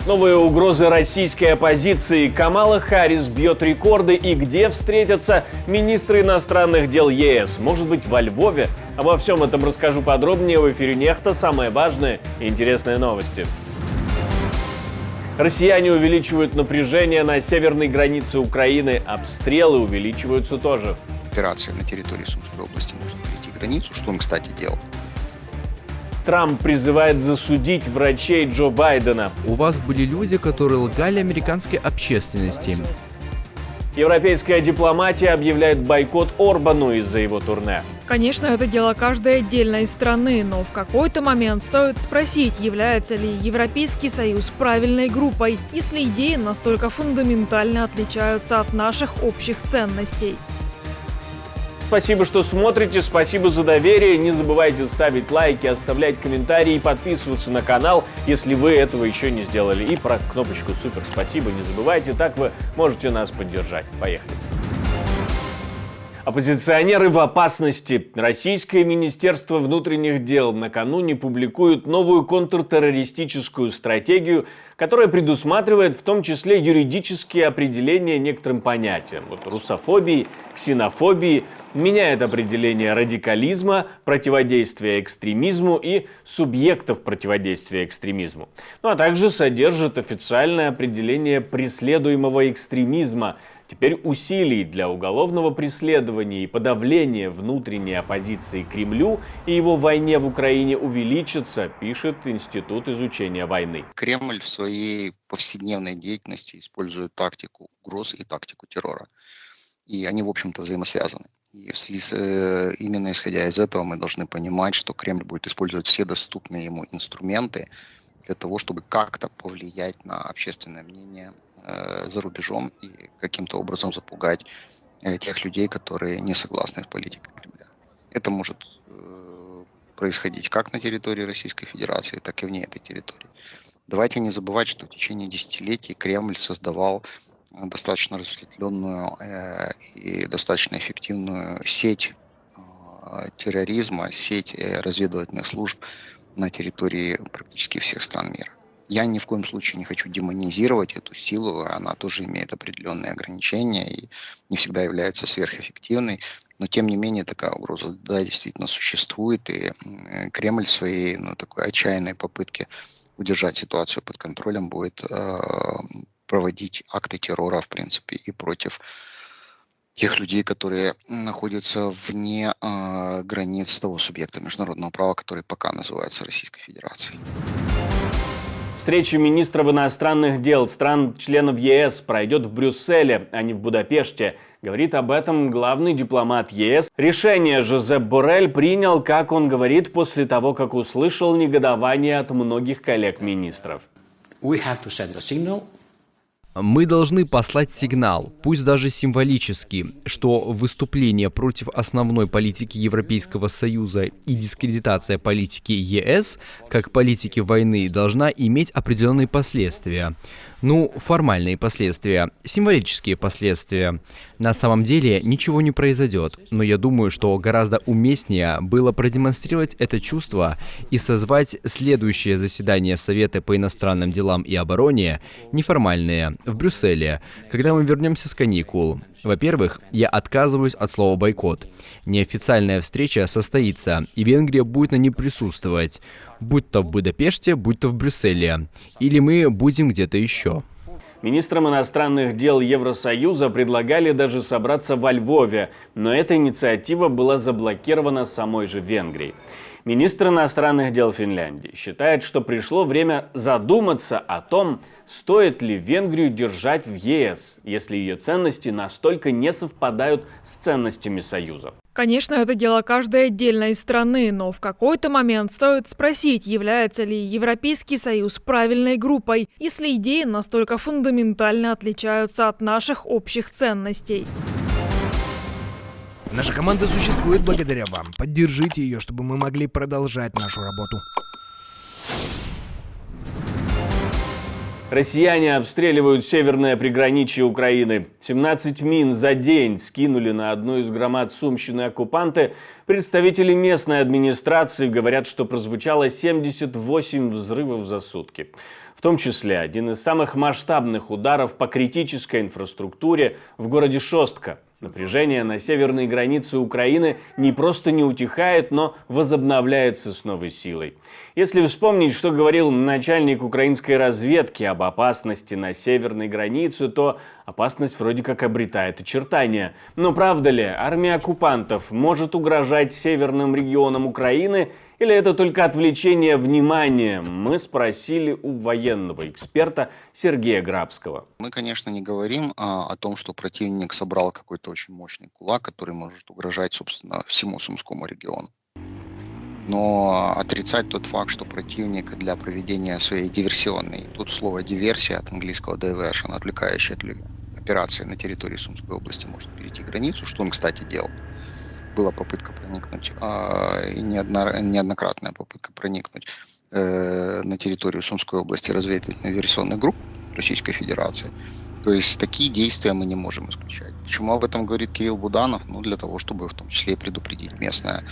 Новые угрозы российской оппозиции, Камала Харрис бьет рекорды и где встретятся министры иностранных дел ЕС? Может быть, во Львове? Обо всем этом расскажу подробнее в эфире Нехта. Самые важные и интересные новости. Россияне увеличивают напряжение на северной границе Украины. Обстрелы увеличиваются тоже. Операция на территории Сумской области может перейти границу, что он, кстати, делал. Трамп призывает засудить врачей Джо Байдена. У вас были люди, которые лгали американской общественности. Европейская дипломатия объявляет бойкот Орбану из-за его турне. Конечно, это дело каждой отдельной страны, но в какой-то момент стоит спросить, является ли Европейский Союз правильной группой, если идеи настолько фундаментально отличаются от наших общих ценностей. Спасибо, что смотрите, спасибо за доверие. Не забывайте ставить лайки, оставлять комментарии и подписываться на канал, если вы этого еще не сделали. И про кнопочку «Супер спасибо» не забывайте, так вы можете нас поддержать. Поехали. Оппозиционеры в опасности. Российское Министерство внутренних дел накануне публикует новую контртеррористическую стратегию, которая предусматривает в том числе юридические определения некоторым понятиям. Русофобии, ксенофобии, меняет определение радикализма, противодействия экстремизму и субъектов противодействия экстремизму. А также содержит официальное определение преследуемого экстремизма. Теперь усилий для уголовного преследования и подавления внутренней оппозиции Кремлю и его войне в Украине увеличится, пишет Институт изучения войны. Кремль в своей повседневной деятельности использует тактику угроз и тактику террора. И они, в общем-то, взаимосвязаны. И именно исходя из этого мы должны понимать, что Кремль будет использовать все доступные ему инструменты для того, чтобы как-то повлиять на общественное мнение за рубежом и каким-то образом запугать тех людей, которые не согласны с политикой Кремля. Это может происходить как на территории Российской Федерации, так и вне этой территории. Давайте не забывать, что в течение десятилетий Кремль создавал достаточно разветвленную и достаточно эффективную сеть терроризма, сеть разведывательных служб на территории практически всех стран мира. Я ни в коем случае не хочу демонизировать эту силу, она тоже имеет определенные ограничения и не всегда является сверхэффективной, но тем не менее такая угроза, да, действительно существует, и Кремль в своей такой отчаянной попытке удержать ситуацию под контролем будет проводить акты террора, в принципе, и против тех людей, которые находятся вне границ того субъекта международного права, который пока называется Российской Федерацией. Встреча министров иностранных дел стран-членов ЕС пройдет в Брюсселе, а не в Будапеште. Говорит об этом главный дипломат ЕС. Решение Жозеп Боррель принял, как он говорит, после того, как услышал негодование от многих коллег-министров. Мы должны послать сигнал, пусть даже символический, что выступление против основной политики Европейского Союза и дискредитация политики ЕС, как политики войны, должна иметь определенные последствия. Формальные последствия, символические последствия. На самом деле ничего не произойдет, но я думаю, что гораздо уместнее было продемонстрировать это чувство и созвать следующее заседание Совета по иностранным делам и обороне, неформальное, в Брюсселе, когда мы вернемся с каникул. Во-первых, я отказываюсь от слова «бойкот». Неофициальная встреча состоится, и Венгрия будет на ней присутствовать, будь то в Будапеште, будь то в Брюсселе, или мы будем где-то еще. Министрам иностранных дел Евросоюза предлагали даже собраться во Львове, но эта инициатива была заблокирована самой же Венгрией. Министр иностранных дел Финляндии считает, что пришло время задуматься о том, стоит ли Венгрию держать в ЕС, если ее ценности настолько не совпадают с ценностями Союза. Конечно, это дело каждой отдельной страны, но в какой-то момент стоит спросить, является ли Европейский Союз правильной группой, если идеи настолько фундаментально отличаются от наших общих ценностей. Наша команда существует благодаря вам. Поддержите ее, чтобы мы могли продолжать нашу работу. Россияне обстреливают северное приграничье Украины. 17 мин за день скинули на одну из громад Сумщины оккупанты. Представители местной администрации говорят, что прозвучало 78 взрывов за сутки. В том числе один из самых масштабных ударов по критической инфраструктуре в городе Шостка. Напряжение на северной границе Украины не просто не утихает, но возобновляется с новой силой. Если вспомнить, что говорил начальник украинской разведки об опасности на северной границе, то опасность вроде как обретает очертания. Но правда ли, армия оккупантов может угрожать северным регионам Украины, или это только отвлечение внимания? Мы спросили у военного эксперта Сергея Грабского. Мы, конечно, не говорим о том, что противник собрал какой-то очень мощный кулак, который может угрожать, собственно, всему Сумскому региону. Но отрицать тот факт, что противник для проведения своей диверсионной, тут слово диверсия от английского diversion, отвлекающая операции на территории Сумской области, может перейти границу, что он, кстати, делал. Была попытка проникнуть, неоднократная попытка проникнуть на территорию Сумской области разведывательно-диверсионных групп Российской Федерации. То есть такие действия мы не можем исключать. Почему об этом говорит Кирилл Буданов? Ну, для того, чтобы в том числе и предупредить местное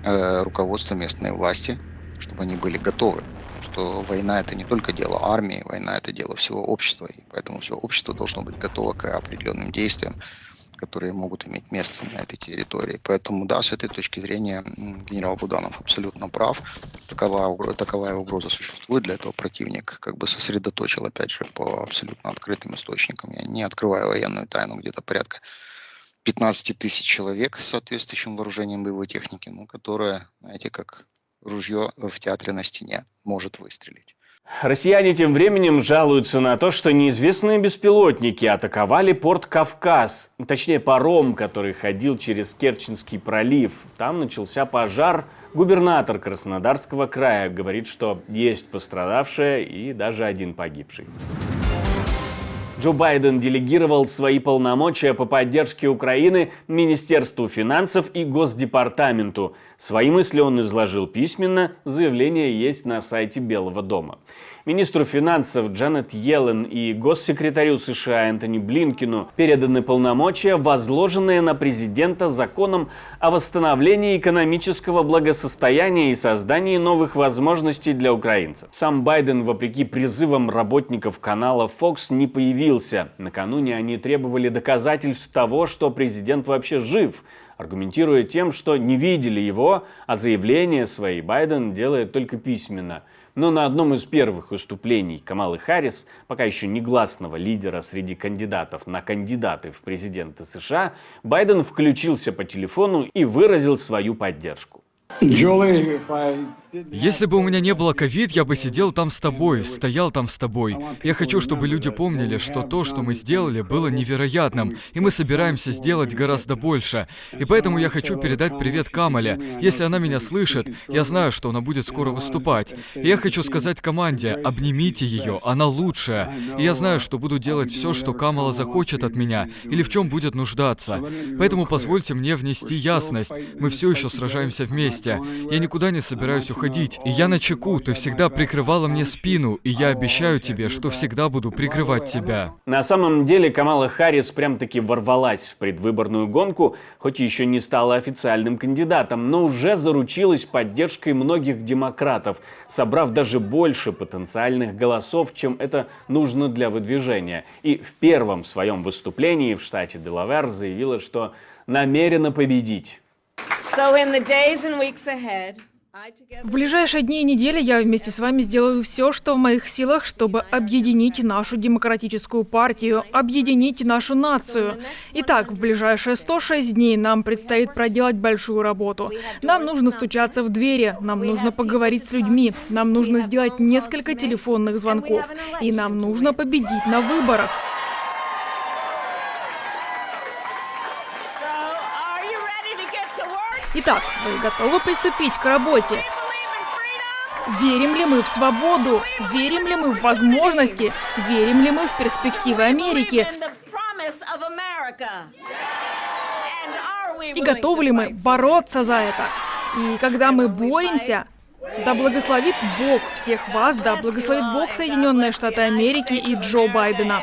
руководство, местной власти, чтобы они были готовы. Потому что война — это не только дело армии, война — это дело всего общества. И поэтому все общество должно быть готово к определенным действиям, которые могут иметь место на этой территории. Поэтому, да, с этой точки зрения генерал Буданов абсолютно прав. Таковая угроза существует. Для этого противник как бы сосредоточил, опять же, по абсолютно открытым источникам. Я не открываю военную тайну, где-то порядка 15 тысяч человек с соответствующим вооружением боевой техники, которое, знаете, как ружье в театре на стене, может выстрелить. Россияне тем временем жалуются на то, что неизвестные беспилотники атаковали порт Кавказ. Точнее, паром, который ходил через Керченский пролив. Там начался пожар. Губернатор Краснодарского края говорит, что есть пострадавшие и даже один погибший. Джо Байден делегировал свои полномочия по поддержке Украины Министерству финансов и Госдепартаменту. Свои мысли он изложил письменно, заявление есть на сайте Белого дома. Министру финансов Джанет Йеллен и госсекретарю США Энтони Блинкену переданы полномочия, возложенные на президента законом о восстановлении экономического благосостояния и создании новых возможностей для украинцев. Сам Байден, вопреки призывам работников канала Fox, не появился. Накануне они требовали доказательств того, что президент вообще жив, аргументируя тем, что не видели его, а заявления свои Байден делает только письменно. Но на одном из первых выступлений Камалы Харрис, пока еще негласного лидера среди кандидатов на кандидаты в президенты США, Байден включился по телефону и выразил свою поддержку. Если бы у меня не было ковид, я бы сидел там с тобой, стоял там с тобой. Я хочу, чтобы люди помнили, что то, что мы сделали, было невероятным, и мы собираемся сделать гораздо больше. И поэтому я хочу передать привет Камале. Если она меня слышит, я знаю, что она будет скоро выступать. И я хочу сказать команде: обнимите ее, она лучшая. И я знаю, что буду делать все, что Камала захочет от меня, или в чем будет нуждаться. Поэтому позвольте мне внести ясность. Мы все еще сражаемся вместе. Я никуда не собираюсь уходить. И я начеку, ты всегда прикрывала мне спину, и я обещаю тебе, что всегда буду прикрывать тебя. На самом деле Камала Харрис прям-таки ворвалась в предвыборную гонку, хоть еще не стала официальным кандидатом, но уже заручилась поддержкой многих демократов, собрав даже больше потенциальных голосов, чем это нужно для выдвижения. И в первом своем выступлении в штате Делавэр заявила, что намерена победить. В ближайшие дни и недели я вместе с вами сделаю все, что в моих силах, чтобы объединить нашу демократическую партию, объединить нашу нацию. Итак, в ближайшие 106 дней нам предстоит проделать большую работу. Нам нужно стучаться в двери, нам нужно поговорить с людьми, нам нужно сделать несколько телефонных звонков, и нам нужно победить на выборах. Итак, вы готовы приступить к работе? Верим ли мы в свободу? Верим ли мы в возможности? Верим ли мы в перспективы Америки? И готовы ли мы бороться за это? И когда мы боремся, Да благословит Бог всех вас, да благословит Бог Соединенные Штаты Америки и Джо Байдена.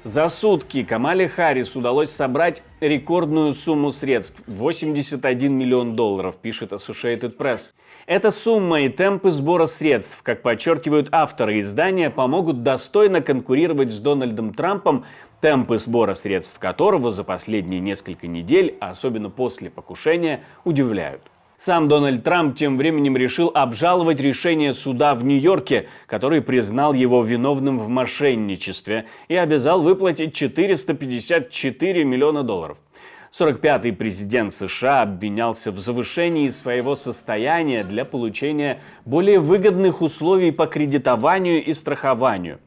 За сутки Камале Харрис удалось собрать рекордную сумму средств – 81 миллион долларов, пишет Associated Press. Эта сумма и темпы сбора средств, как подчеркивают авторы издания, помогут достойно конкурировать с Дональдом Трампом, темпы сбора средств которого за последние несколько недель, а особенно после покушения, удивляют. Сам Дональд Трамп тем временем решил обжаловать решение суда в Нью-Йорке, который признал его виновным в мошенничестве и обязал выплатить 454 миллиона долларов. 45-й президент США обвинялся в завышении своего состояния для получения более выгодных условий по кредитованию и страхованию.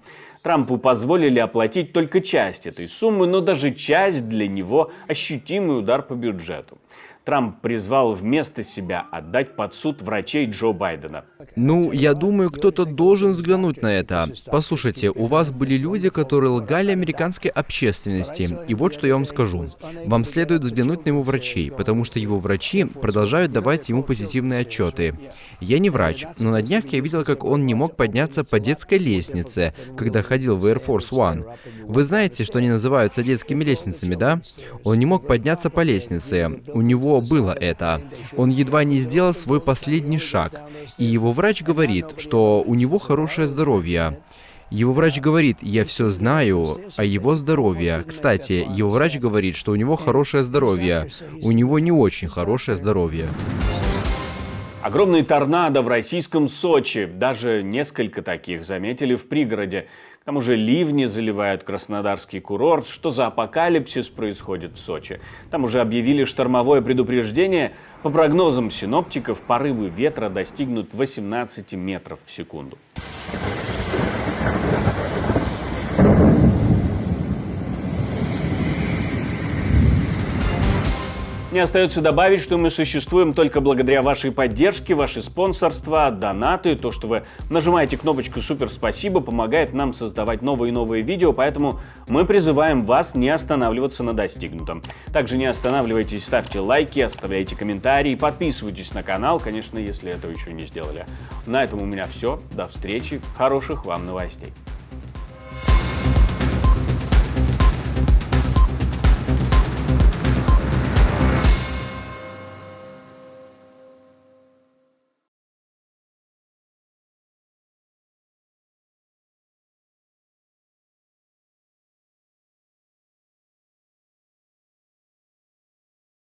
Трампу позволили оплатить только часть этой суммы, но даже часть для него ощутимый удар по бюджету. Трамп призвал вместо себя отдать под суд врачей Джо Байдена. Ну, я думаю, кто-то должен взглянуть на это. Послушайте, у вас были люди, которые лгали американской общественности. И вот что я вам скажу. Вам следует взглянуть на его врачей, потому что его врачи продолжают давать ему позитивные отчеты. Я не врач, но на днях я видел, как он не мог подняться по детской лестнице, когда ходил в Air Force One. Вы знаете, что они называются детскими лестницами, да? Он не мог подняться по лестнице. У него было это. Он едва не сделал свой последний шаг. И его врач говорит, что у него хорошее здоровье. Его врач говорит: я все знаю о его здоровье. Кстати, его врач говорит, что у него хорошее здоровье. У него не очень хорошее здоровье. Огромный торнадо в российском Сочи. Даже несколько таких заметили в пригороде. К тому же ливни заливают краснодарский курорт. Что за апокалипсис происходит в Сочи? Там уже объявили штормовое предупреждение. По прогнозам синоптиков, порывы ветра достигнут 18 метров в секунду. Мне остается добавить, что мы существуем только благодаря вашей поддержке, ваше спонсорство, донаты. То, что вы нажимаете кнопочку «Супер спасибо», помогает нам создавать новые и новые видео, поэтому мы призываем вас не останавливаться на достигнутом. Также не останавливайтесь, ставьте лайки, оставляйте комментарии, подписывайтесь на канал, конечно, если этого еще не сделали. На этом у меня все. До встречи, хороших вам новостей.